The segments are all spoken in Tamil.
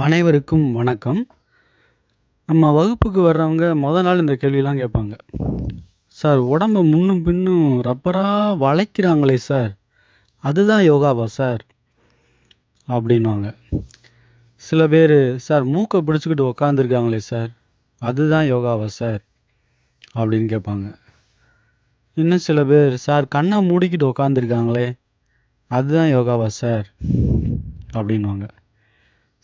அனைவருக்கும் வணக்கம். நம்ம வகுப்புக்கு வர்றவங்க நாள் இந்த கேள்விலாம் கேட்பாங்க. சார், உடம்ப முன்னும் பின்னும் ரப்பரா வளைக்கிறாங்களே சார், அதுதான் யோகாவா சார்? அப்படின்வாங்க. சில பேர், சார் மூக்கை பிடிச்சிக்கிட்டு உக்காந்துருக்காங்களே சார், அதுதான் யோகாவா சார்? அப்படின்னு கேட்பாங்க. இன்னும் சில பேர், சார் கண்ணை மூடிக்கிட்டு உக்காந்துருக்காங்களே, அதுதான் யோகாவா சார்? அப்படின்வாங்க.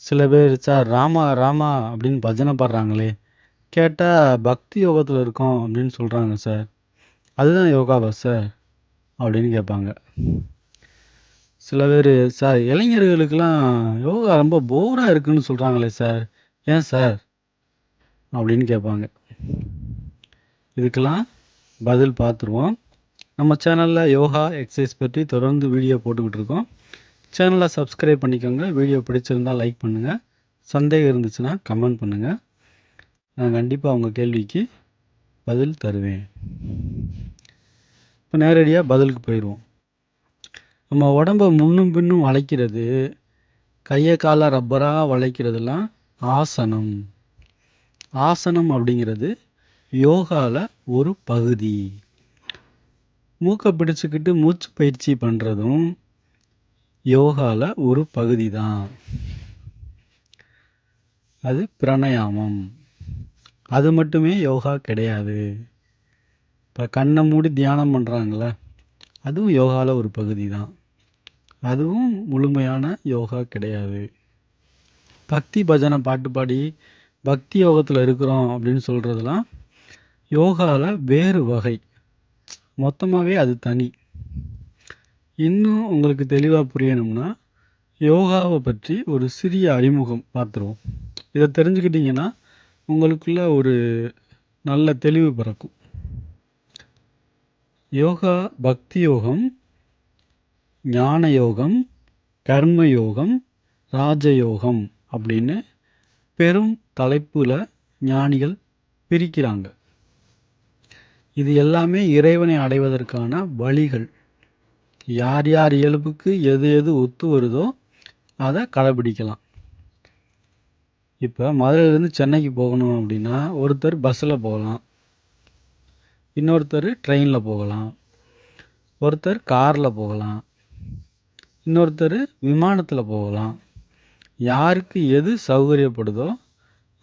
சில பேர், சார் ராமா ராமா அப்படின்னு பஜனை பாடுறாங்களே, கேட்டால் பக்தி யோகத்தில் இருக்கோம் அப்படின்னு சொல்கிறாங்க சார், அதுதான் யோகாவா சார்? அப்படின்னு கேட்பாங்க. சில பேர், சார் இளைஞர்களுக்கெல்லாம் யோகா ரொம்ப போராக இருக்குன்னு சொல்கிறாங்களே சார், ஏன் சார் அப்படின்னு கேட்பாங்க. இதுக்கெல்லாம் பதில் பார்த்துருவோம். நம்ம சேனலில் யோகா எக்ஸசைஸ் பற்றி தொடர்ந்து வீடியோ போட்டுக்கிட்டு இருக்கோம். சேனலை சப்ஸ்கிரைப் பண்ணிக்கோங்க. வீடியோ பிடிச்சிருந்தால் லைக் பண்ணுங்கள். சந்தேகம் இருந்துச்சுன்னா கமெண்ட் பண்ணுங்கள். நான் கண்டிப்பாக உங்கள் கேள்விக்கு பதில் தருவேன். இப்போ நேரடியாக பதிலுக்கு போயிடுவோம். நம்ம உடம்பை முன்னும் பின்னும் வளைக்கிறது, கையை காலை ரப்பராக வளைக்கிறதுலாம் ஆசனம். ஆசனம் அப்படிங்கிறது யோகாவில் ஒரு பகுதி. மூக்கை பிடிச்சிக்கிட்டு மூச்சு பயிற்சி பண்ணுறதும் யோகாவில் ஒரு பகுதி தான். அது பிராணாயாமம். அது மட்டுமே யோகா கிடையாது. இப்போ கண்ணை மூடி தியானம் பண்ணுறாங்கள, அதுவும் யோகாவில் ஒரு பகுதி தான். அதுவும் முழுமையான யோகா கிடையாது. பக்தி பஜனை பாட்டு பாடி பக்தி யோகத்தில் இருக்கிறோம் அப்படின்னு சொல்கிறதுலாம் யோகாவில் வேறு வகை. மொத்தமாகவே அது தனி. இன்னும் உங்களுக்கு தெளிவாக புரியணும்னா யோகாவை பற்றி ஒரு சிறிய அறிமுகம் பார்த்துருவோம். இதை தெரிஞ்சுக்கிட்டிங்கன்னா உங்களுக்குள்ள ஒரு நல்ல தெளிவு பிறக்கும். யோகா பக்தி யோகம், ஞான யோகம், கர்ம யோகம், ராஜயோகம் அப்படின்னு பெரும் தலைப்புல ஞானிகள் பிரிக்கிறாங்க. இது எல்லாமே இறைவனை அடைவதற்கான வழிகள். யார் யார் இயல்புக்கு எது எது ஒத்து வருதோ அதை கடைபிடிக்கலாம். இப்போ மதுரையிலேருந்து சென்னைக்கு போகணும் அப்படின்னா ஒருத்தர் பஸ்ஸில் போகலாம், இன்னொருத்தர் ட்ரெயினில் போகலாம், ஒருத்தர் காரில் போகலாம், இன்னொருத்தர் விமானத்தில் போகலாம். யாருக்கு எது சௌகரியப்படுதோ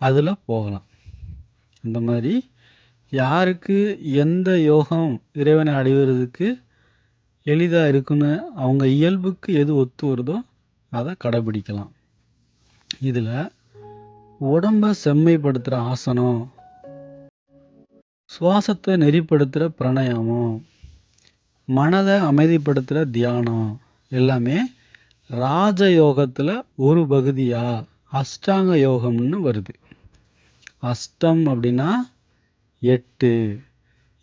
அதில் போகலாம். இந்த மாதிரி யாருக்கு எந்த யோகம் இறைவனை அடைவதற்கு எளிதாக இருக்குன்னு அவங்க இயல்புக்கு எது ஒத்து வருதோ அதை கடைபிடிக்கலாம். இதில் உடம்பை செம்மைப்படுத்துகிற ஆசனம், சுவாசத்தை நெறிப்படுத்துகிற பிராணாயாமம், மனதை அமைதிப்படுத்துகிற தியானம் எல்லாமே ராஜயோகத்தில் ஒரு பகுதியாக அஷ்டாங்க யோகம்னு வருது. அஷ்டம் அப்படின்னா 8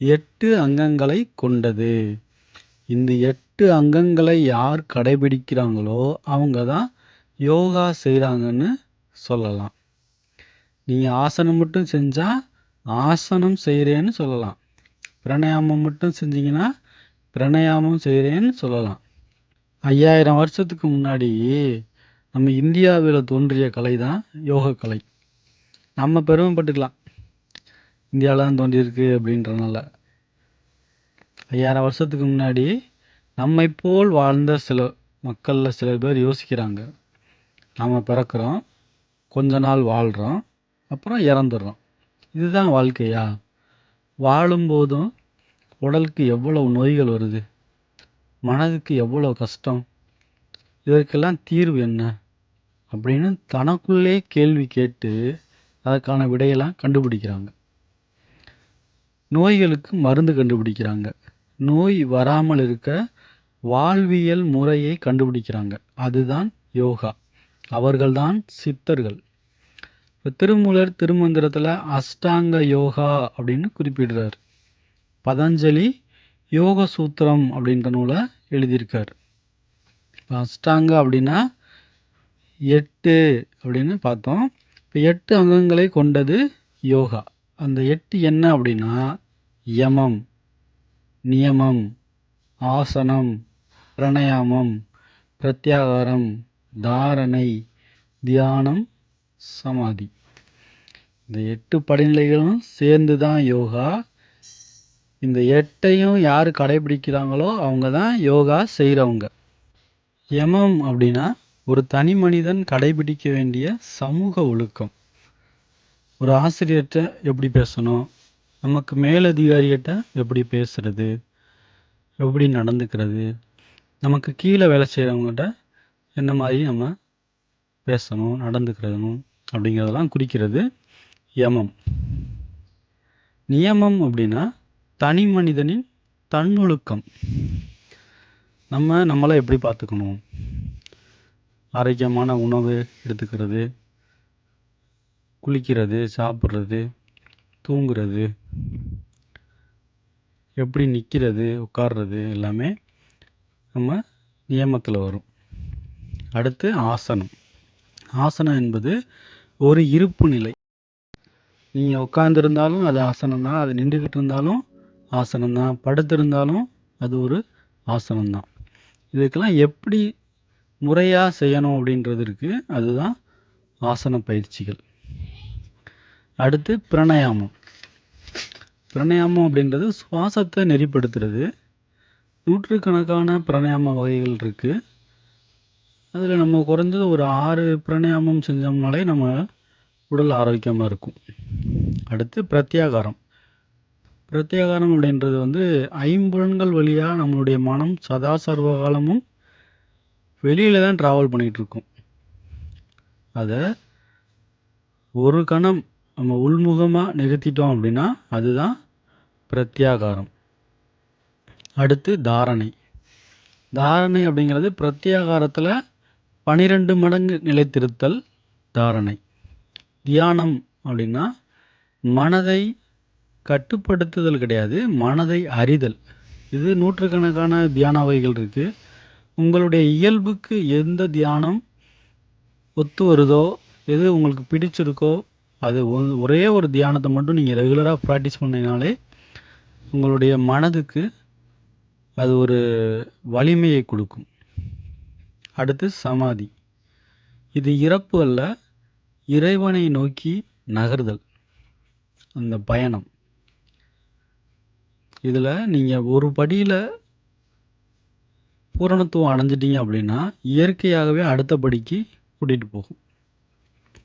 8 அங்கங்களை கொண்டது. இந்த 8 அங்கங்களை யார் கடைபிடிக்கிறாங்களோ அவங்க தான் யோகா செய்கிறாங்கன்னு சொல்லலாம். நீங்கள் ஆசனம் மட்டும் செஞ்சால் ஆசனம் செய்கிறேன்னு சொல்லலாம். பிராணாயாமம் மட்டும் செஞ்சீங்கன்னா பிராணாயாமம் செய்கிறேன்னு சொல்லலாம். 5000 வருஷத்துக்கு முன்னாடி நம்ம இந்தியாவில் தோன்றிய கலை தான் யோக கலை. நம்ம பெருமைப்பட்டுக்கலாம், இந்தியாவில் தான் தோன்றியிருக்கு அப்படின்றனால. 5000 வருஷத்துக்கு முன்னாடி நம்மை போல் வாழ்ந்த சில மக்களில் சில பேர் யோசிக்கிறாங்க, நம்ம பிறக்கிறோம், கொஞ்ச நாள் வாழ்கிறோம், அப்புறம் இறந்துடுறோம், இதுதான் வாழ்க்கையா? வாழும்போதும் உடலுக்கு எவ்வளவு நோய்கள் வருது, மனதுக்கு எவ்வளோ கஷ்டம், இதற்கெல்லாம் தீர்வு என்ன அப்படின்னு தனக்குள்ளே கேள்வி கேட்டு அதற்கான விடையெல்லாம் கண்டுபிடிக்கிறாங்க. நோய்களுக்கு மருந்து கண்டுபிடிக்கிறாங்க. நோய் வராமல் இருக்க வாழ்வியல் முறையை கண்டுபிடிக்கிறாங்க. அதுதான் யோகா. அவர்கள்தான் சித்தர்கள். இப்போ திருமூலர் திருமந்திரத்தில் அஷ்டாங்க யோகா அப்படின்னு குறிப்பிடுறார். பதஞ்சலி யோக சூத்திரம் அப்படின்ற நூலை எழுதியிருக்கார். அஷ்டாங்க அப்படின்னா 8 அப்படின்னு பார்த்தோம். இப்போ 8 அங்கங்களை கொண்டது யோகா. அந்த 8 என்ன அப்படின்னா யமம், நியமம், ஆசனம், பிராணாயாமம், பிரத்யாகாரம், தாரணை, தியானம், சமாதி. இந்த 8 படிநிலைகளும் சேர்ந்து தான் யோகா. இந்த 8யும் யார் கடைபிடிக்கிறாங்களோ அவங்க தான் யோகா செய்கிறவங்க. யமம் அப்படின்னா ஒரு தனி மனிதன் கடைபிடிக்க வேண்டிய சமூக ஒழுக்கம். ஒரு ஆசிரியர்கிட்ட எப்படி பேசணும், நமக்கு மேலதிகாரிகிட்ட எப்படி பேசுறது, எப்படி நடந்துக்கிறது, நமக்கு கீழே வேலை செய்கிறவங்ககிட்ட என்ன மாதிரி நம்ம பேசணும், நடந்துக்கிறணும் அப்படிங்கிறதெல்லாம் குறிக்கிறது யமம். நியமம் அப்படின்னா தனி மனிதனின் தன்னொழுக்கம். நம்மளை எப்படி பார்த்துக்கணும், ஆரோக்கியமான உணவு எடுத்துக்கிறது, குளிக்கிறது, சாப்பிட்றது, தூங்குறது, எப்படி நிற்கிறது, உட்கார்றது எல்லாமே நம்ம நியமத்தில் வரும். அடுத்து ஆசனம். ஆசனம் என்பது ஒரு இருப்பு நிலை. நீங்கள் உட்காந்துருந்தாலும் அது ஆசனம் தான், அது நின்றுக்கிட்டு இருந்தாலும் ஆசனம் தான், படுத்திருந்தாலும் அது ஒரு ஆசனம் தான். இதுக்கெல்லாம் எப்படி முறையாக செய்யணும் அப்படின்றது இருக்குது. அதுதான் ஆசன பயிற்சிகள். அடுத்து பிராணாயாமம். பிராணாயாமம் அப்படின்றது சுவாசத்தை நெறிப்படுத்துறது. நூற்றுக்கணக்கான பிராணாயாம வகைகள் இருக்குது. அதில் நம்ம குறைஞ்சது ஒரு 6 பிராணாயாமம் செஞ்சோம்னாலே நம்ம உடல் ஆரோக்கியமாக இருக்கும். அடுத்து பிரத்யாகாரம். பிரத்யாகாரம் அப்படின்றது வந்து ஐம்புலன்கள் வழியாக நம்மளுடைய மனம் சதா சர்வ காலமும் வெளியில் தான் ட்ராவல் பண்ணிகிட்ருக்கோம். அதை ஒரு கணம் நம்ம உள்முகமாக நிறுத்திட்டோம் அப்படின்னா அதுதான் பிரத்யாகாரம். அடுத்து தாரணை. தாரணை அப்படிங்கிறது பிரத்யாகாரத்தில் 12 மடங்கு நிலைத்திருத்தல் தாரணை. தியானம் அப்படின்னா மனதை கட்டுப்படுத்துதல் கிடையாது, மனதை அறிதல். இது நூற்றுக்கணக்கான தியான வகைகள் இருக்குது. உங்களுடைய இயல்புக்கு எந்த தியானம் ஒத்து வருதோ, எது உங்களுக்கு பிடிச்சிருக்கோ, அது ஒரே ஒரு தியானத்தை மட்டும் நீங்கள் ரெகுலராக ப்ராக்டிஸ் பண்ணினாலே உங்களுடைய மனதுக்கு அது ஒரு வலிமையை கொடுக்கும். அடுத்து சமாதி. இது இறப்பு அல்ல, இறைவனை நோக்கி நகர்தல், அந்த பயணம். இதில் நீங்கள் ஒரு படியில் பூரணத்துவம் அடைஞ்சிட்டீங்க அப்படின்னா இயற்கையாகவே அடுத்த படிக்கு கூட்டிகிட்டு போகும்.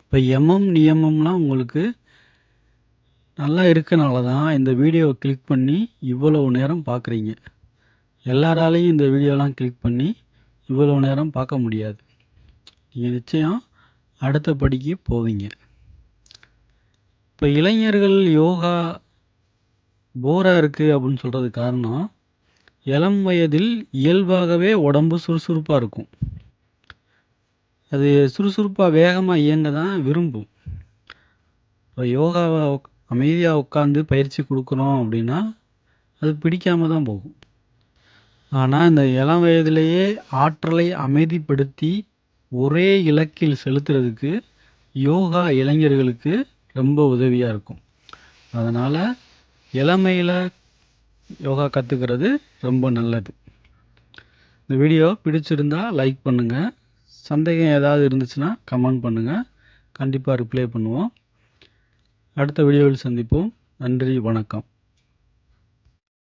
இப்போ யமம் நியமம்லாம் உங்களுக்கு நல்லா இருக்கனால தான் இந்த வீடியோவை கிளிக் பண்ணி இவ்வளவு நேரம் பார்க்குறீங்க. எல்லாராலையும் இந்த வீடியோலாம் கிளிக் பண்ணி இவ்வளோ நேரம் பார்க்க முடியாது. நீங்கள் நிச்சயம் அடுத்த படிக்கு போவீங்க. இப்போ இளைஞர்கள் யோகா போராக இருக்குது அப்படின்னு சொல்கிறது காரணம், இளம் வயதில் இயல்பாகவே உடம்பு சுறுசுறுப்பாக இருக்கும். அது சுறுசுறுப்பாக வேகமாக இயங்க தான் விரும்பும். இப்போ யோகாவை அமைதியாக உட்காந்து பயிற்சி கொடுக்குறோம் அப்படின்னா அது பிடிக்காம தான் போகும். ஆனால் இந்த இளம் வயதிலேயே ஆற்றலை அமைதிப்படுத்தி ஒரே இலக்கில் செலுத்துறதுக்கு யோகா இளைஞர்களுக்கு ரொம்ப உதவியாக இருக்கும். அதனால் இளமையில் யோகா கற்றுக்கிறது ரொம்ப நல்லது. இந்த வீடியோ பிடிச்சிருந்தா லைக் பண்ணுங்கள். சந்தேகம் ஏதாவது இருந்துச்சுன்னா கமெண்ட் பண்ணுங்கள். கண்டிப்பாக ரிப்ளை பண்ணுவோம். அடுத்த வீடியோவில் சந்திப்போம். நன்றி, வணக்கம்.